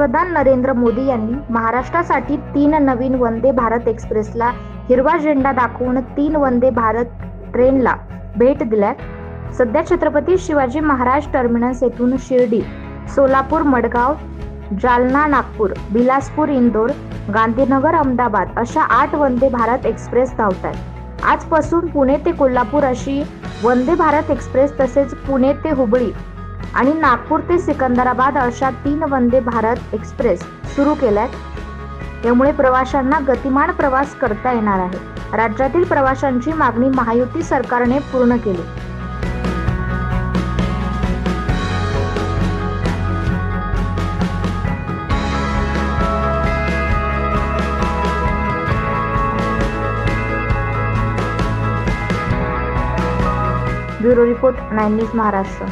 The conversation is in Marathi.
पंतप्रधान नरेंद्र मोदी यांनी महाराष्ट्रासाठी 3 नवीन वंदे भारत एक्सप्रेसला हिरवा झेंडा दाखवून 3 वंदे भारत ट्रेनला भेट दिल्यात. सध्या छत्रपती शिवाजी महाराज टर्मिनस येथून शिर्डी, सोलापूर, मडगाव, जालना, नागपूर, बिलासपूर, इंदोर, गांधीनगर, अहमदाबाद अशा 8 वंदे भारत एक्सप्रेस धावतात. आजपासून पुणे ते कोल्हापूर अशी वंदे भारत एक्सप्रेस, तसेच पुणे ते हुबळी आणि नागपूर ते सिकंदराबाद अशा 3 वंदे भारत एक्सप्रेस सुरू केल्यात. यामुळे प्रवाशांना गतिमान प्रवास करता येणार आहे. राज्यातील प्रवाशांची मागणी महायुती सरकारने पूर्ण केली. Bureau report 9 news Maharashtra.